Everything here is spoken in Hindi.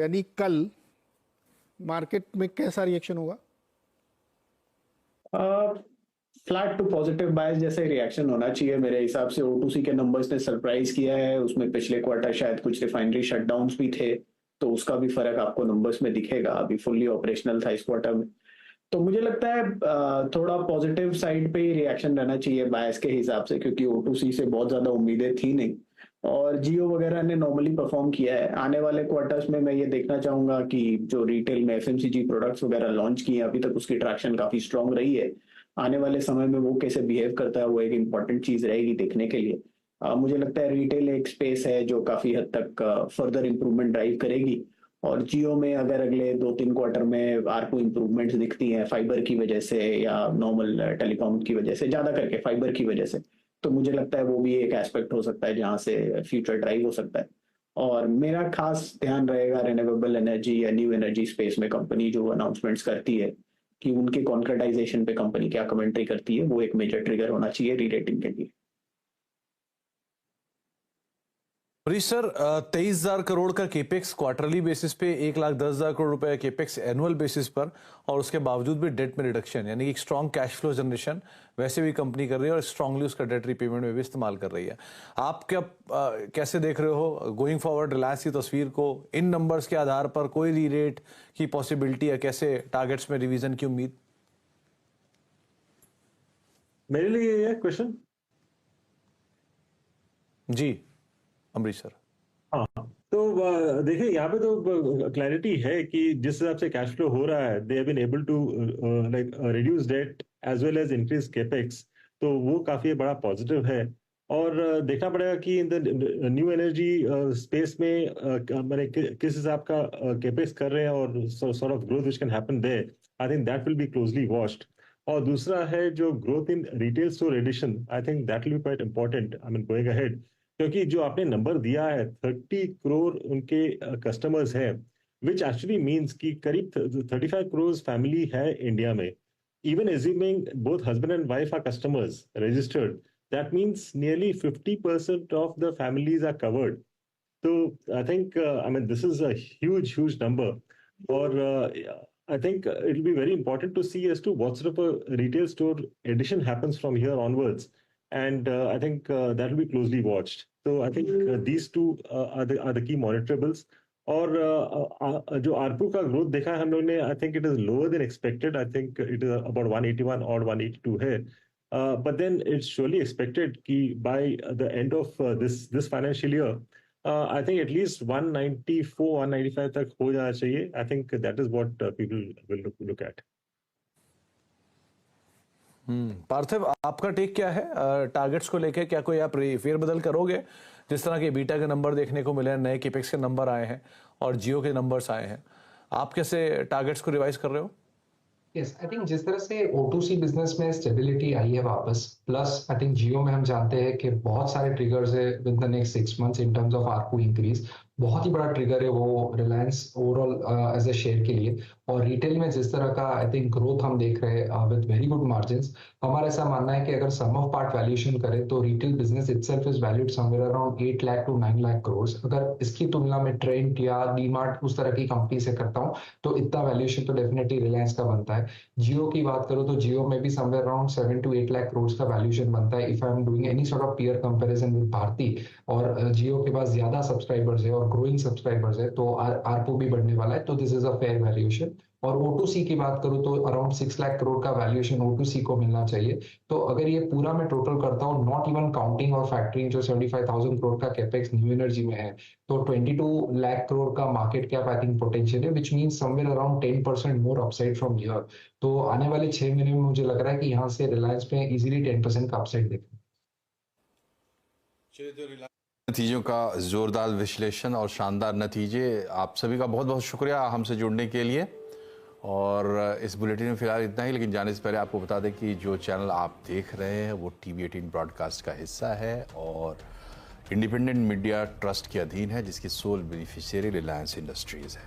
यानी कल मार्केट में कैसा रिएक्शन होगा? फ्लैट टू पॉजिटिव बायस जैसे रिएक्शन होना चाहिए मेरे हिसाब से। O2C के नंबर्स ने सरप्राइज किया है, उसमें पिछले क्वार्टर शायद कुछ रिफाइनरी शटडाउन्स भी थे, तो उसका भी फर्क आपको नंबर्स में दिखेगा। अभी फुल्ली ऑपरेशनल था इस क्वार्टर में, तो मुझे लगता है थोड़ा पॉजिटिव साइड पे ही रिएक्शन रहना चाहिए बायस के हिसाब से, क्योंकि O2C से बहुत ज्यादा उम्मीदें थी नहीं और जियो वगैरह ने नॉर्मली परफॉर्म किया है। आने वाले क्वार्टर्स में मैं ये देखना चाहूंगा कि जो रिटेल में FMCG प्रोडक्ट्स वगैरह लॉन्च किए हैं अभी तक, उसकी ट्रैक्शन काफी स्ट्रांग रही है। आने वाले समय में वो कैसे बिहेव करता है वो एक इंपॉर्टेंट चीज रहेगी देखने के लिए। मुझे लगता है रिटेल एक स्पेस है जो काफी हद तक फर्दर इंप्रूवमेंट ड्राइव करेगी। और जियो में अगर अगले 2-3 क्वार्टर में आरपू इंप्रूवमेंट्स दिखती हैं फाइबर की वजह से या नॉर्मल टेलीकॉम की वजह से, ज्यादा करके फाइबर की वजह से, तो मुझे लगता है वो भी एक एस्पेक्ट हो सकता है जहां से फ्यूचर ड्राइव हो सकता है। और मेरा खास ध्यान रहेगा रिन्यूएबल एनर्जी या न्यू एनर्जी स्पेस में कंपनी जो अनाउंसमेंट्स करती है कि उनके कॉन्क्रेटाइजेशन पे कंपनी क्या कमेंट्री करती है, वो एक मेजर ट्रिगर होना चाहिए री-रेटिंग के लिए। सर 23,000 करोड़ का केपेक्स क्वार्टरली बेसिस पे 1,10,000 करोड़ रुपए केपेक्स एनुअल बेसिस पर, और उसके बावजूद भी डेट में रिडक्शन, यानी एक स्ट्रॉन्ग कैश फ्लो जनरेशन वैसे भी कंपनी कर रही है और स्ट्रांगली उसका डेट रिपेमेंट में भी इस्तेमाल कर रही है। आप क्या कैसे देख रहे हो गोइंग फॉरवर्ड रिलायंस की तस्वीर को? इन नंबर्स के आधार पर कोई री रेट की पॉसिबिलिटी है? कैसे टारगेट्स में रिवीजन की उम्मीद? मेरे लिए ये क्वेश्चन जी अमरीश सर। हाँ, तो देखिए यहाँ पे तो क्लैरिटी है कि जिस हिसाब से कैश फ्लो हो रहा है, they have been able to like reduce debt as well as increase capex, तो वो काफी बड़ा पॉजिटिव है। और देखना पड़ेगा कि in the new energy space में मैंने किस हिसाब का केपेक्स कर रहे हैं और sort of growth which can happen there. I think that will be closely watched. और दूसरा है जो growth in retail store addition, I think that will be quite important I mean going ahead, क्योंकि जो आपने नंबर दिया है 30 करोड़ उनके कस्टमर्स हैं, विच एक्चुअली मीन्स कि करीब 35 करोड़ फैमिली है इंडिया में। Even assuming both husband and wife are customers registered, that means nearly 50% of the families are covered. तो I think I mean this is a huge number. और I think it will be very important to see as to what sort of a retail store addition happens from here onwards. And I think that will be closely watched. So I think these two are the key monitorables. और जो ARPU का ग्रोथ देखा है हम लोग ने, I think it is lower than expected. I think it is about 181 or 182 है. But then it's surely expected कि by the end of this financial year, I think at least 194, 195 तक हो जाना चाहिए. I think that is what people will look at. पार्थिव, आपका टेक क्या है टारगेट्स को लेके? क्या कोई आप फेरबदल करोगे? जिस तरह के बीटा के नंबर देखने को मिले हैं, नए केपेक्स के नंबर आए हैं और जियो के नंबर्स आए हैं, आप कैसे टारगेट्स को रिवाइज कर रहे हो? यस, आई थिंक जिस तरह से O2C बिजनेस में स्टेबिलिटी आई है वापस, प्लस आई थिंक जियो में हम जानते हैं कि बहुत सारे ट्रिगर्स है with the next 6 months in terms of ARPU increase. बहुत ही बड़ा ट्रिगर है वो Reliance overall as a share के लिए। और रिटेल में जिस तरह का आई थिंक ग्रोथ हम देख रहे हैं विद वेरी गुड मार्जिन्स, हमारा ऐसा मानना है कि अगर सम ऑफ पार्ट वैल्यूएशन करें तो retail business itself is valued somewhere around 8 lakh to 9 lakh crore. अगर इसकी तुलना में ट्रेंड या डीमार्ट उस तरह की कंपनी से करता हूँ तो इतना वैल्यूएशन तो डेफिनेटली रिलायंस का बनता है। जियो की बात करो तो जियो में भी somewhere around 7 to 8 lakh crore का वैल्यूएशन बनता है if I am doing any sort of peer comparison with Bharti. और जियो के पास ज्यादा सब्सक्राइबर्स है और ग्रोइंग सब्सक्राइबर्स है, तो आरपू भी बढ़ने वाला है, तो this is a fair valuation. और O2C की बात करूं तो अराउंड 6 लाख करोड़ का वैल्यूएशन O2C को मिलना चाहिए। तो अगर ये पूरा मैं टोटल करता हूं, नॉट इवन काउंटिंग और फैक्टरिंग जो 75,000 करोड़ का कैपेक्स न्यू एनर्जी में है, तो 22 लाख करोड़ का market cap I think potential है, which means somewhere around 10% more upside from here. तो आने वाले 6 महीने में मुझे लग रहा है कि यहाँ से रिलायंस में इजीली 10% का अपसाइड देखें। नतीजों का जोरदार विश्लेषण और शानदार नतीजे, आप सभी का बहुत बहुत शुक्रिया हमसे जुड़ने के लिए। और इस बुलेटिन में फिलहाल इतना ही, लेकिन जाने से पहले आपको बता दें कि जो चैनल आप देख रहे हैं वो TV18 ब्रॉडकास्ट का हिस्सा है और इंडिपेंडेंट मीडिया ट्रस्ट के अधीन है, जिसकी सोल बेनिफिशियरी रिलायंस इंडस्ट्रीज है।